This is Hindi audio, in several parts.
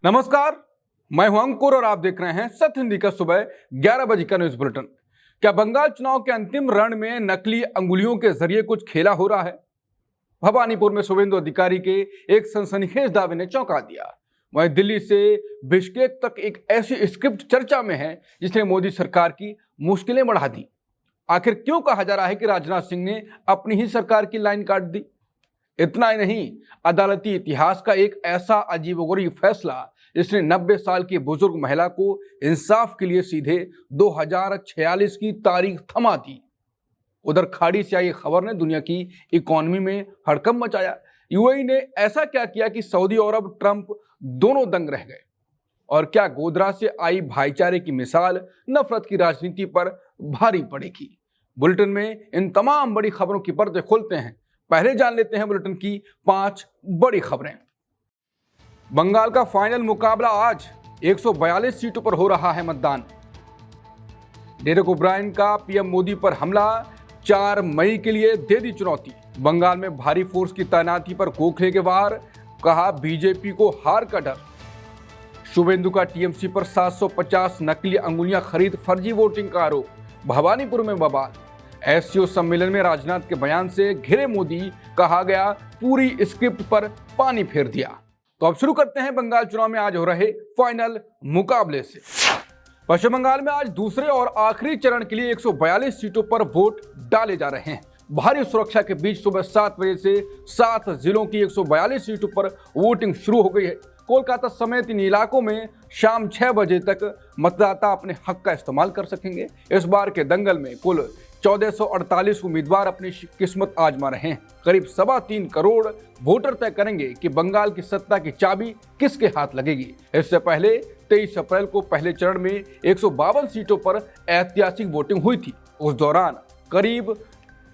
नमस्कार, मैं हूं अंकुर और आप देख रहे हैं सत्य हिंदी का सुबह 11 बजे का न्यूज बुलेटिन। क्या बंगाल चुनाव के अंतिम रण में नकली अंगुलियों के जरिए कुछ खेला हो रहा है? भवानीपुर में शुभेंदु अधिकारी के एक सनसनीखेज दावे ने चौंका दिया। वहीं दिल्ली से बिश्केक तक एक ऐसी स्क्रिप्ट चर्चा में है जिसने मोदी सरकार की मुश्किलें बढ़ा दी। आखिर क्यों कहा जा रहा है कि राजनाथ सिंह ने अपनी ही सरकार की लाइन काट दी? इतना ही नहीं, अदालती इतिहास का एक ऐसा अजीबोगरीब फैसला जिसने 90 साल की बुजुर्ग महिला को इंसाफ के लिए सीधे 2046 की तारीख थमा दी। उधर खाड़ी से आई खबर ने दुनिया की इकोनॉमी में हड़कंप मचाया। यूएई ने ऐसा क्या किया कि सऊदी और अब ट्रंप दोनों दंग रह गए? और क्या गोधरा से आई भाईचारे की मिसाल नफरत की राजनीति पर भारी पड़ेगी? बुलेटिन में इन तमाम बड़ी खबरों की पर्दे खोलते हैं। पहले जान लेते हैं बुलेटिन की 5 बड़ी खबरें। बंगाल का फाइनल मुकाबला आज 142 सीटों पर हो रहा है मतदान। डेरेक ओब्रायन का पीएम मोदी पर हमला, 4 मई के लिए दे दी चुनौती। बंगाल में भारी फोर्स की तैनाती पर गोखले के वार, कहा बीजेपी को हार का डर। शुभेंदु का टीएमसी पर 750 नकली अंगुलियां खरीद फर्जी वोटिंग का आरोप, भवानीपुर में बवाल। एससीओ सम्मेलन में राजनाथ के बयान से घिरे मोदी, कहा गया पूरी स्क्रिप्ट पर पानी फेर दिया। तो अब शुरू करते हैं बंगाल चुनाव में आज हो रहे फाइनल मुकाबले से। पश्चिम बंगाल में आज दूसरे और आखिरी चरण के लिए 142 सीटों पर वोट डाले जा रहे हैं। भारी सुरक्षा के बीच सुबह 7 बजे से 7 जिलों की 142 सीटों पर वोटिंग शुरू हो गई है। कोलकाता समेत इन इलाकों में शाम 6 बजे तक मतदाता अपने हक का इस्तेमाल कर सकेंगे। इस बार के दंगल में कुल 1448 उम्मीदवार अपनी किस्मत आजमा रहे हैं। करीब 3.25 करोड़ वोटर तय करेंगे कि बंगाल की सत्ता की चाबी किसके हाथ लगेगी। इससे पहले 23 अप्रैल को पहले चरण में 152 सीटों पर ऐतिहासिक वोटिंग हुई थी। उस दौरान करीब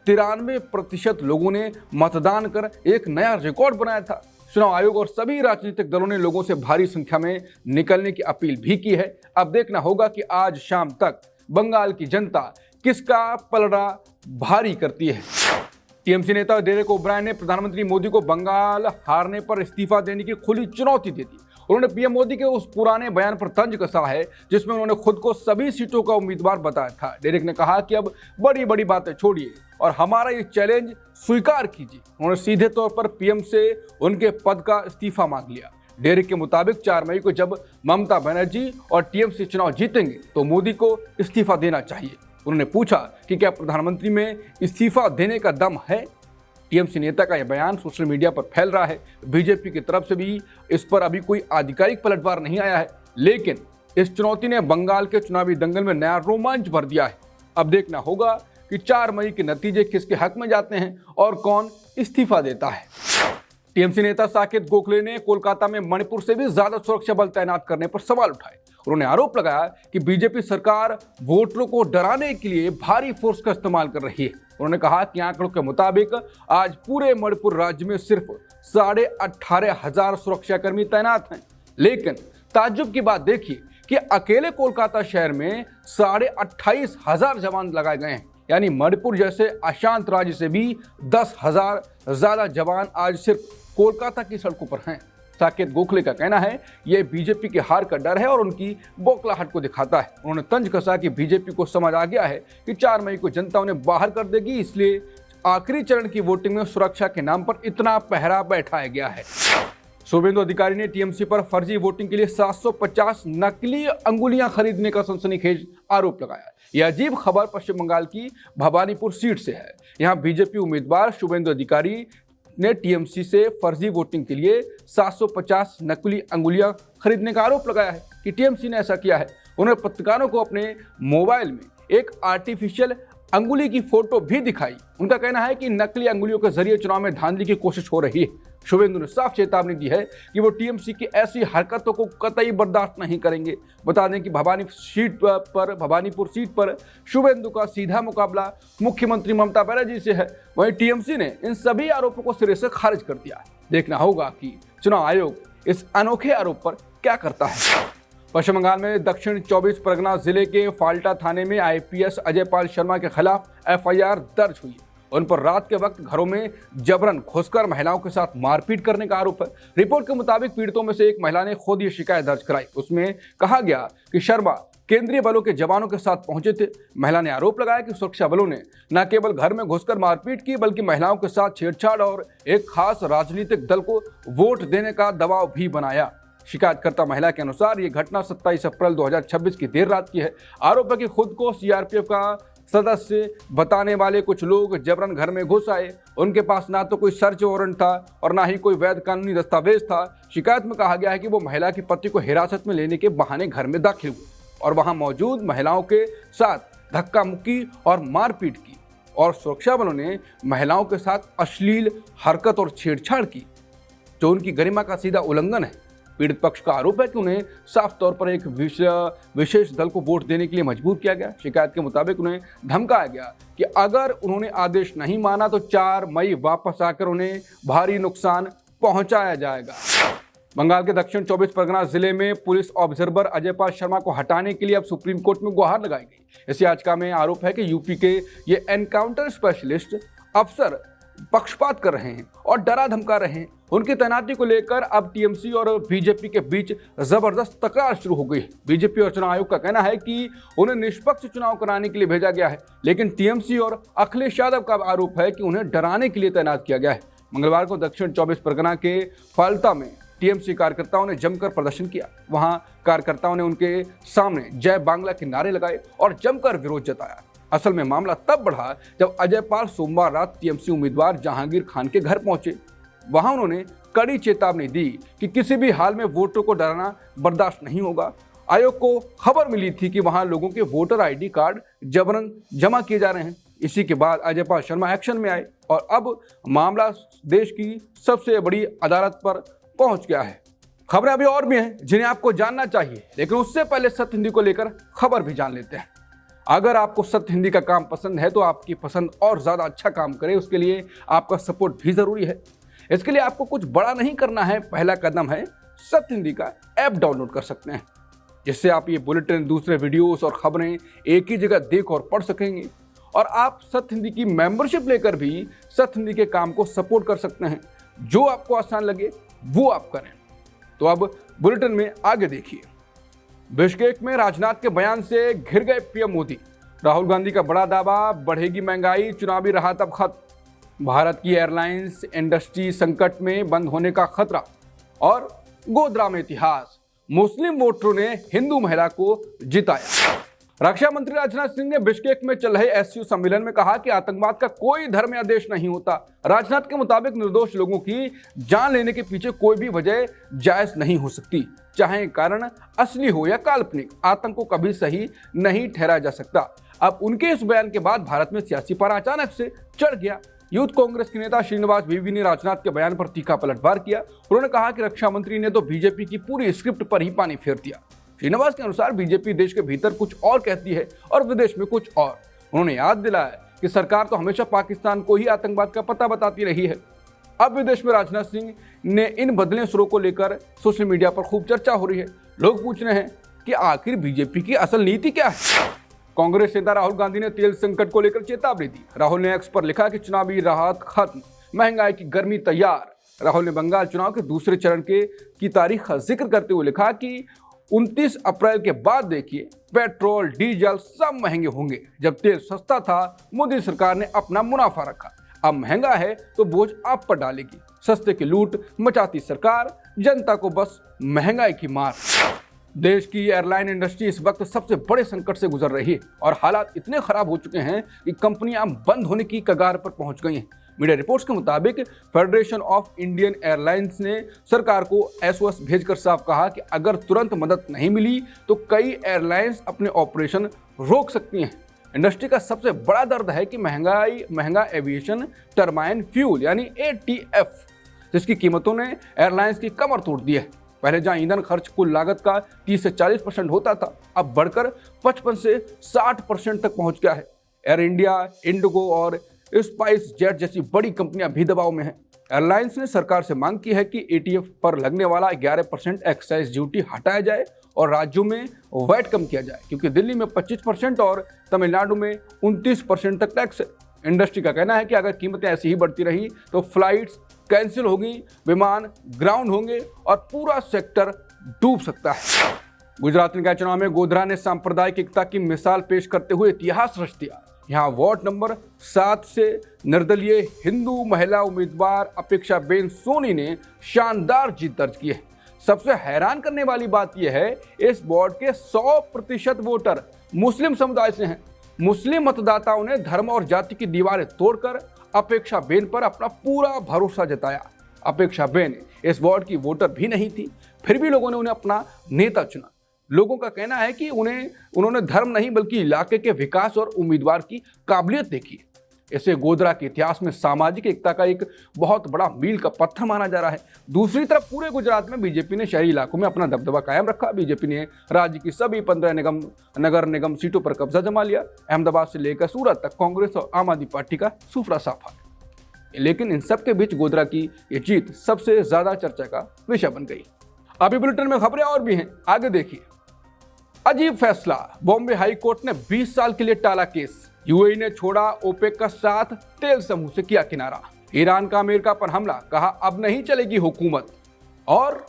93% लोगों ने मतदान कर एक नया रिकॉर्ड बनाया था। चुनाव आयोग और सभी राजनीतिक दलों ने लोगों से भारी संख्या में निकलने की अपील भी की है। अब देखना होगा कि आज शाम तक बंगाल की जनता किसका पलड़ा भारी करती है। टीएमसी नेता डेरेक ओब्रायन ने प्रधानमंत्री मोदी को बंगाल हारने पर इस्तीफा देने की खुली चुनौती दे दी। उन्होंने पीएम मोदी के उस पुराने बयान पर तंज कसा है जिसमें उन्होंने खुद को सभी सीटों का उम्मीदवार बताया था। डेरेक ने कहा कि अब बड़ी बड़ी बातें छोड़िए और हमारा ये चैलेंज स्वीकार कीजिए। उन्होंने सीधे तौर पर पीएम से उनके पद का इस्तीफा मांग लिया। डेरेक के मुताबिक 4 मई को जब ममता बनर्जी और टीएमसी चुनाव जीतेंगे तो मोदी को इस्तीफा देना चाहिए। उन्होंने पूछा कि क्या प्रधानमंत्री में इस्तीफा देने का दम है। टीएमसी नेता का यह बयान सोशल मीडिया पर फैल रहा है। बीजेपी की तरफ से भी इस पर अभी कोई आधिकारिक पलटवार नहीं आया है, लेकिन इस चुनौती ने बंगाल के चुनावी दंगल में नया रोमांच भर दिया है। अब देखना होगा कि 4 मई के नतीजे किसके हक में जाते हैं और कौन इस्तीफा देता है। टीएमसी नेता साकेत गोखले ने कोलकाता में मणिपुर से भी ज्यादा सुरक्षा बल तैनात करने पर सवाल उठाए। उन्होंने आरोप लगाया कि बीजेपी सरकार वोटरों को डराने के लिए भारी फोर्स का इस्तेमाल कर रही है। उन्होंने कहा कि आंकड़ों के मुताबिक आज पूरे मणिपुर राज्य में सिर्फ 18,500 सुरक्षाकर्मी तैनात हैं, लेकिन ताज्जुब की बात देखिए कि अकेले कोलकाता शहर में 28,500 जवान लगाए गए हैं। यानी मणिपुर जैसे अशांत राज्य से भी 10,000 ज्यादा जवान आज सिर्फ कोलकाता की सड़कों पर हैं। साकेत गोखले का कहना है यह बीजेपी के हार का डर है और उनकी बौखलाहट को दिखाता है। उन्होंने तंज कसा कि बीजेपी को समझ आ गया है कि 4 मई को जनता उन्हें बाहर कर देगी, इसलिए आखिरी चरण की वोटिंग में सुरक्षा के नाम पर इतना पहरा बैठाया गया है। शुभेंदु अधिकारी ने टीएमसी पर फर्जी वोटिंग के लिए 750 नकली अंगुलियां खरीदने का सनसनीखेज आरोप लगाया। यह अजीब खबर पश्चिम बंगाल की भवानीपुर सीट से है। यहां बीजेपी उम्मीदवार शुभेंदु अधिकारी ने टीएमसी से फर्जी वोटिंग के लिए 750 नकली अंगुलियां खरीदने का आरोप लगाया है कि टीएमसी ने ऐसा किया है। उन्होंने पत्रकारों को अपने मोबाइल में एक आर्टिफिशियल अंगुली की फोटो भी दिखाई। उनका कहना है कि नकली अंगुलियों के जरिए चुनाव में धांधली की कोशिश हो रही है। शुभेंदु ने साफ चेतावनी दी है कि वो टीएमसी की ऐसी हरकतों को कतई बर्दाश्त नहीं करेंगे। बता दें कि भवानीपुर सीट पर शुभेंदु का सीधा मुकाबला मुख्यमंत्री ममता बनर्जी से है। वहीं टीएमसी ने इन सभी आरोपों को सिरे से खारिज कर दिया। देखना होगा कि चुनाव आयोग इस अनोखे आरोप पर क्या करता है। पश्चिम बंगाल में दक्षिण 24 परगना जिले के फाल्टा थाने में आईपीएस अजय पाल शर्मा के खिलाफ एफआईआर दर्ज हुई। उन पर रात के वक्त घरों में जबरन घुसकर महिलाओं के साथ मारपीट करने का आरोप है। रिपोर्ट के मुताबिक पीड़ितों में से एक महिला ने खुद ये शिकायत दर्ज कराई। उसमें कहा गया कि शर्मा केंद्रीय बलों के जवानों के साथ पहुंचे थे। महिला ने आरोप लगाया कि सुरक्षा बलों ने न केवल घर में घुसकर मारपीट की, बल्कि महिलाओं के साथ छेड़छाड़ और एक खास राजनीतिक दल को वोट देने का दबाव भी बनाया। शिकायतकर्ता महिला के अनुसार ये घटना 27 अप्रैल 2026 की देर रात की है। आरोप है कि खुद को सीआरपीएफ का सदस्य बताने वाले कुछ लोग जबरन घर में घुस आए। उनके पास ना तो कोई सर्च वारंट था और ना ही कोई वैध कानूनी दस्तावेज था। शिकायत में कहा गया है कि वो महिला के पति को हिरासत में लेने के बहाने घर में दाखिल हुए और वहां मौजूद महिलाओं के साथ धक्का मुक्की और मारपीट की और सुरक्षा बलों ने महिलाओं के साथ अश्लील हरकत और छेड़छाड़ की, जो उनकी गरिमा का सीधा उल्लंघन है। पीड़ित पक्ष का आरोप है कि उन्हें साफ तौर पर एक विशेष दल को वोट देने के लिए मजबूर किया गया। शिकायत के मुताबिक उन्हें धमकाया गया कि अगर उन्होंने आदेश नहीं माना तो 4 मई वापस आकर उन्हें भारी नुकसान पहुंचाया जाएगा। बंगाल के दक्षिण 24 परगना जिले में पुलिस ऑब्जर्वर अजयपाल शर्मा को हटाने के लिए अब सुप्रीम कोर्ट में गुहार लगाई गई। इस याचिका में आरोप है कि यूपी के ये एनकाउंटर स्पेशलिस्ट अफसर पक्षपात कर रहे हैं और डरा धमका रहे हैं। उनकी तैनाती को लेकर अब टीएमसी और बीजेपी के बीच जबरदस्त तकरार शुरू हो गई। बीजेपी और चुनाव आयोग का कहना है कि उन्हें निष्पक्ष चुनाव कराने के लिए भेजा गया है, लेकिन टीएमसी और अखिलेश यादव का आरोप है कि उन्हें डराने के लिए तैनात किया गया है। मंगलवार को दक्षिण 24 परगना के फाल्टा में टीएमसी कार्यकर्ताओं ने जमकर प्रदर्शन किया। वहां कार्यकर्ताओं ने उनके सामने जय बांग्ला के नारे लगाए और जमकर विरोध जताया। असल में मामला तब बढ़ा जब अजयपाल सोमवार रात टीएमसी उम्मीदवार जहांगीर खान के घर पहुंचे। वहां उन्होंने कड़ी चेतावनी दी कि किसी भी हाल में वोटरों को डराना बर्दाश्त नहीं होगा। आयोग को खबर मिली थी कि वहां लोगों के वोटर आईडी कार्ड जबरन जमा किए जा रहे हैं। इसी के बाद अजयपाल शर्मा एक्शन में आए और अब मामला देश की सबसे बड़ी अदालत पर पहुंच गया है। खबरें अभी और भी हैं जिन्हें आपको जानना चाहिए, लेकिन उससे पहले सत्य हिंदी को लेकर खबर भी जान लेते हैं। अगर आपको सत्य हिंदी का काम पसंद है तो आपकी पसंद और ज्यादा अच्छा काम करे, उसके लिए आपका सपोर्ट भी जरूरी है। इसके लिए आपको कुछ बड़ा नहीं करना है। पहला कदम है सत्य हिंदी का ऐप डाउनलोड कर सकते हैं, जिससे आप ये बुलेटिन, दूसरे वीडियोस और खबरें एक ही जगह देख और पढ़ सकेंगे। और आप सत्य हिंदी की मेंबरशिप लेकर भी सत्य हिंदी के काम को सपोर्ट कर सकते हैं। जो आपको आसान लगे वो आप करें। तो अब बुलेटिन में आगे देखिए। बिश्केक में राजनाथ के बयान से घिर गए पीएम मोदी। राहुल गांधी का बड़ा दावा, बढ़ेगी महंगाई, चुनावी राहत अब खत्म। भारत की एयरलाइंस इंडस्ट्री संकट में बंद होने का खतरा और गोधरा में इतिहास, मुस्लिम वोटरों ने हिंदू महिला को जिताया। रक्षा मंत्री राजनाथ सिंह ने बिश्केक में चल रहे एससीओ सम्मेलन में कहा कि आतंकवाद का कोई धर्म या देश नहीं होता। राजनाथ के मुताबिक निर्दोष लोगों की जान लेने के पीछे कोई भी वजह जायज नहीं हो सकती, चाहे कारण असली हो या काल्पनिक। आतंक को कभी सही नहीं ठहराया जा सकता। अब उनके इस बयान के बाद भारत में सियासी पारा अचानक से चढ़ गया। यूथ कांग्रेस के नेता श्रीनिवास बीवी ने राजनाथ के बयान पर तीखा पलटवार किया। उन्होंने कहा कि रक्षा मंत्री ने तो बीजेपी की पूरी स्क्रिप्ट पर ही पानी फेर दिया। श्रीनिवास के अनुसार बीजेपी देश के भीतर कुछ और कहती है और विदेश में कुछ और। उन्होंने याद दिलाया कि सरकार तो हमेशा पाकिस्तान को ही आतंकवाद का पता बताती रही है। अब विदेश में राजनाथ सिंह ने इन बदले सुरों को लेकर सोशल मीडिया पर खूब चर्चा हो रही है। लोग पूछ रहे हैं कि आखिर बीजेपी की असल नीति क्या है। कांग्रेस नेता राहुल गांधी ने तेल संकट को लेकर चेतावनी दी। राहुल ने एक्स पर लिखा कि चुनावी राहत खत्म, महंगाई की गर्मी तैयार। राहुल ने बंगाल चुनाव के दूसरे चरण की तारीख का जिक्र करते हुए लिखा कि 29 अप्रैल के बाद देखिए पेट्रोल डीजल सब महंगे होंगे। जब तेल सस्ता था मोदी सरकार ने अपना मुनाफा रखा, अब महंगा है तो बोझ आप पर डालेगी। सस्ते की लूट मचाती सरकार, जनता को बस महंगाई की मार। देश की एयरलाइन इंडस्ट्री इस वक्त सबसे बड़े संकट से गुजर रही है और हालात इतने खराब हो चुके हैं कि कंपनियां बंद होने की कगार पर पहुंच गई हैं। मीडिया रिपोर्ट्स के मुताबिक फेडरेशन ऑफ इंडियन एयरलाइंस ने सरकार को एसओएस भेजकर साफ कहा कि अगर तुरंत मदद नहीं मिली तो कई एयरलाइंस अपने ऑपरेशन रोक सकती हैं। इंडस्ट्री का सबसे बड़ा दर्द है कि महंगा एविएशन टरबाइन फ्यूल यानी ATF, जिसकी कीमतों ने एयरलाइंस की कमर तोड़ दी है। पहले जहां ईंधन खर्च कुल लागत का 30 से 40% होता था, अब बढ़कर 55 से 60% तक पहुंच गया है। एयर इंडिया, इंडिगो और स्पाइस जेट जैसी बड़ी कंपनियां भी दबाव में हैं। एयरलाइंस ने सरकार से मांग की है कि ATF पर लगने वाला 11% एक्साइज ड्यूटी हटाया जाए और राज्यों में वैट कम किया जाए, क्योंकि दिल्ली में 25% और तमिलनाडु में 29% तक टैक्स है। इंडस्ट्री का कहना है कि अगर कीमतें ऐसी ही बढ़ती रही तो फ्लाइट्स कैंसिल होगी, विमान ग्राउंड होंगे और पूरा सेक्टर डूब सकता है। गुजरात निकाय चुनाव में गोधरा ने सांप्रदायिक एकता की मिसाल पेश करते हुए इतिहास रच दिया। यहां वार्ड नंबर 7 से निर्दलीय हिंदू महिला उम्मीदवार अपेक्षाबेन सोनी ने शानदार जीत दर्ज की है। सबसे हैरान करने वाली बात यह है, इस वार्ड के 100% वोटर मुस्लिम समुदाय से हैं। मुस्लिम मतदाताओं ने धर्म और जाति की दीवारें तोड़कर अपेक्षाबेन पर अपना पूरा भरोसा जताया। अपेक्षाबेन इस वार्ड की वोटर भी नहीं थी, फिर भी लोगों ने उन्हें अपना नेता चुना। लोगों का कहना है कि उन्होंने धर्म नहीं बल्कि इलाके के विकास और उम्मीदवार की काबिलियत देखी। इसे गोधरा के इतिहास में सामाजिक एकता का एक बहुत बड़ा मील का पत्थर माना जा रहा है। दूसरी तरफ पूरे गुजरात में बीजेपी ने शहरी इलाकों में अपना दबदबा कायम रखा। बीजेपी ने राज्य की सभी 15 नगर निगम सीटों पर कब्जा जमा लिया। अहमदाबाद से लेकर सूरत तक कांग्रेस और आम आदमी पार्टी का सूफरा साफा है। लेकिन इन सबके बीच गोधरा की ये जीत सबसे ज्यादा चर्चा का विषय बन गई। अभी बुलेटिन में खबरें और भी हैं, आगे देखिए। अजीब फैसला, बॉम्बे हाई कोर्ट ने 20 साल के लिए टाला केस। यूएई ने छोड़ा ओपेक का साथ, तेल समूह से किया किनारा। ईरान का अमेरिका पर हमला, कहा अब नहीं चलेगी हुकूमत। और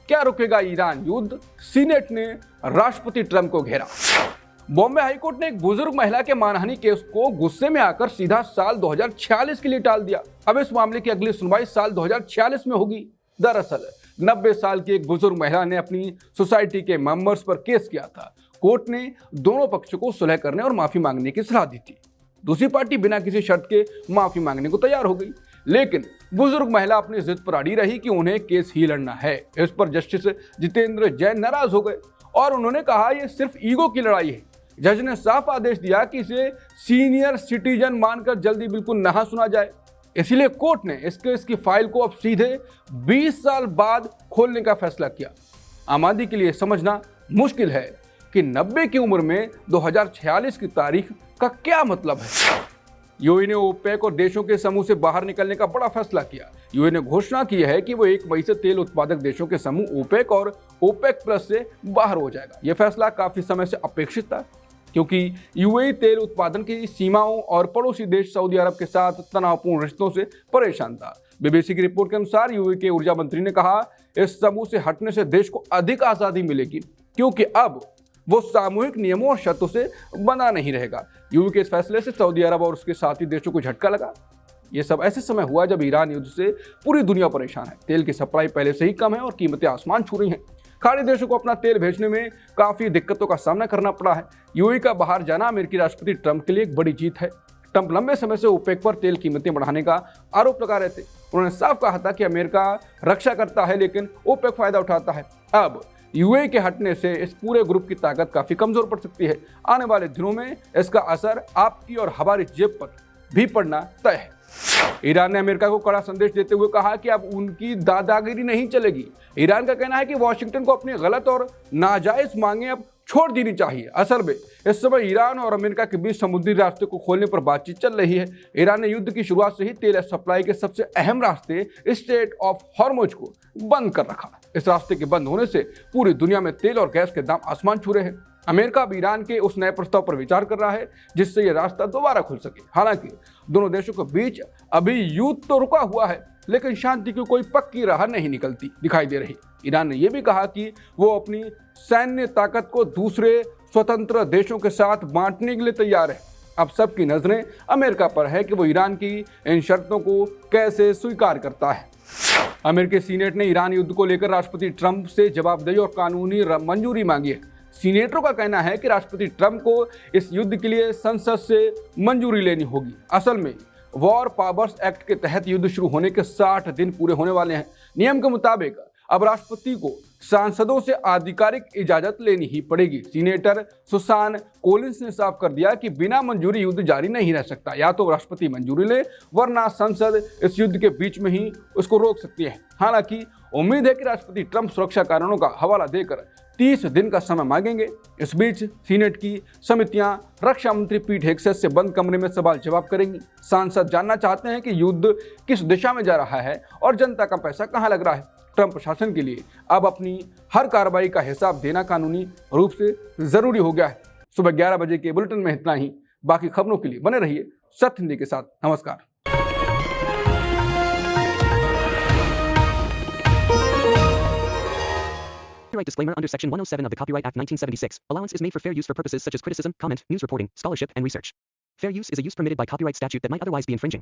क्या रुकेगा ईरान युद्ध, सीनेट ने राष्ट्रपति ट्रंप को घेरा। बॉम्बे हाईकोर्ट ने एक बुजुर्ग महिला के मानहानि केस को गुस्से में आकर सीधा साल 2046 के लिए टाल दिया। अब इस मामले की अगली सुनवाई साल 2046 में होगी। दरअसल 90 साल की एक बुजुर्ग महिला ने अपनी सोसाइटी के मेंबर्स पर केस किया था। कोर्ट ने दोनों पक्षों को सुलह करने और माफी मांगने की सलाह दी थी। दूसरी पार्टी बिना किसी शर्त के माफी मांगने को तैयार हो गई, लेकिन बुजुर्ग महिला अपनी जिद पर अड़ी रही कि उन्हें केस ही लड़ना है। इस पर जस्टिस जितेंद्र जैन नाराज हो गए और उन्होंने कहा यह सिर्फ ईगो की लड़ाई है। जज ने साफ आदेश दिया कि इसे सीनियर सिटीजन मानकर जल्दी बिल्कुल नहा सुना जाए। इसीलिए कोर्ट ने इस केस की फाइल को अब सीधे 20 साल बाद खोलने का फैसला किया। आम आदमी के लिए समझना मुश्किल है कि 90 की उम्र में 2046 की तारीख का क्या मतलब है। यूएई ने ओपेक और देशों के समूह से बाहर निकलने का बड़ा फैसला किया। यूएई ने घोषणा की है कि वो 1 मई से तेल उत्पादक देशों के समूह ओपेक और ओपेक प्लस से बाहर हो जाएगा। यह फैसला काफी समय से अपेक्षित था, क्योंकि यूएई तेल उत्पादन की सीमाओं और पड़ोसी देश सऊदी अरब के साथ तनावपूर्ण रिश्तों से परेशान था। बीबीसी की रिपोर्ट के अनुसार यूएई के ऊर्जा मंत्री ने कहा, इस समूह से हटने से देश को अधिक आजादी मिलेगी, क्योंकि अब वो सामूहिक नियमों और शर्तों से बंधा नहीं रहेगा। यूएई के इस फैसले से सऊदी अरब और उसके साथी देशों को झटका लगा। ये सब ऐसे समय हुआ जब ईरान युद्ध से पूरी दुनिया परेशान है। तेल की सप्लाई पहले से ही कम है और कीमतें आसमान छू रही हैं। खाड़ी देशों को अपना तेल भेजने में काफी दिक्कतों का सामना करना पड़ा है। यूएई का बाहर जाना अमेरिकी राष्ट्रपति ट्रंप के लिए एक बड़ी जीत है। ट्रंप लंबे समय से ओपेक पर तेल कीमतें बढ़ाने का आरोप लगा रहे थे। उन्होंने साफ कहा था कि अमेरिका रक्षा करता है लेकिन ओपेक फायदा उठाता है। अब यूएई के हटने से इस पूरे ग्रुप की ताकत काफी कमजोर पड़ सकती है। आने वाले दिनों में इसका असर आपकी और हमारी जेब पर भी पड़ना तय है। ईरान ने अमेरिका को कड़ा संदेश देते हुए कहा कि अब उनकी दादागिरी नहीं चलेगी। ईरान का कहना है कि वॉशिंगटन को अपनी गलत और नाजायज मांगे अब छोड़ देनी चाहिए। असल में इस समय ईरान और अमेरिका के बीच समुद्री रास्ते को खोलने पर बातचीत चल रही है। ईरान ने युद्ध की शुरुआत से ही तेल सप्लाई के सबसे अहम रास्ते स्ट्रेट ऑफ हॉर्मुज को बंद कर रखा। इस रास्ते के बंद होने से पूरी दुनिया में तेल और गैस के दाम आसमान छू रहे हैं। अमेरिका अब ईरान के उस नए प्रस्ताव पर विचार कर रहा है जिससे यह रास्ता दोबारा खुल सके। हालांकि दोनों देशों के बीच अभी युद्ध तो रुका हुआ है, लेकिन शांति की कोई पक्की राह नहीं निकलती दिखाई दे रही। ईरान ने यह भी कहा कि वो अपनी सैन्य ताकत को दूसरे स्वतंत्र देशों के साथ बांटने के लिए तैयार है। अब सबकी नजरें अमेरिका पर है कि वो ईरान की इन शर्तों को कैसे स्वीकार करता है। अमेरिकी सीनेट ने ईरान युद्ध को लेकर राष्ट्रपति ट्रंप से जवाबदेही और कानूनी मंजूरी मांगी है। सीनेटरों का कहना है कि राष्ट्रपति ट्रंप को इस युद्ध के लिए संसद से मंजूरी लेनी होगी। असल में वॉर पावर्स एक्ट के तहत युद्ध शुरू होने के 60 दिन पूरे होने वाले हैं। नियम के मुताबिक अब राष्ट्रपति को सांसदों से आधिकारिक इजाजत लेनी ही पड़ेगी। सीनेटर सुसान कोलिंस ने साफ कर दिया कि बिना मंजूरी युद्ध जारी नहीं रह सकता। या तो राष्ट्रपति मंजूरी ले, वरना संसद इस युद्ध के बीच में ही उसको रोक सकती है। हालांकि उम्मीद है कि राष्ट्रपति ट्रंप सुरक्षा कारणों का हवाला देकर 30 दिन का समय मांगेंगे। इस बीच सीनेट की समितियां रक्षा मंत्री पीट हेगसेथ से बंद कमरे में सवाल जवाब करेंगी। सांसद जानना चाहते हैं कि युद्ध किस दिशा में जा रहा है और जनता का पैसा कहां लग रहा है। ट्रंप प्रशासन के लिए अब अपनी हर कार्रवाई का हिसाब देना कानूनी रूप से जरूरी हो गया है। सुबह 11 बजे के बुलेटिन में इतना ही। बाकी खबरों के लिए बने रहिए सत्य हिंदी के साथ। नमस्कार। Copyright disclaimer under Section 107 of the Copyright Act 1976. Allowance is made for fair use for purposes such as criticism, comment, news reporting, scholarship, and research. Fair use is a use permitted by copyright statute that might otherwise be infringing.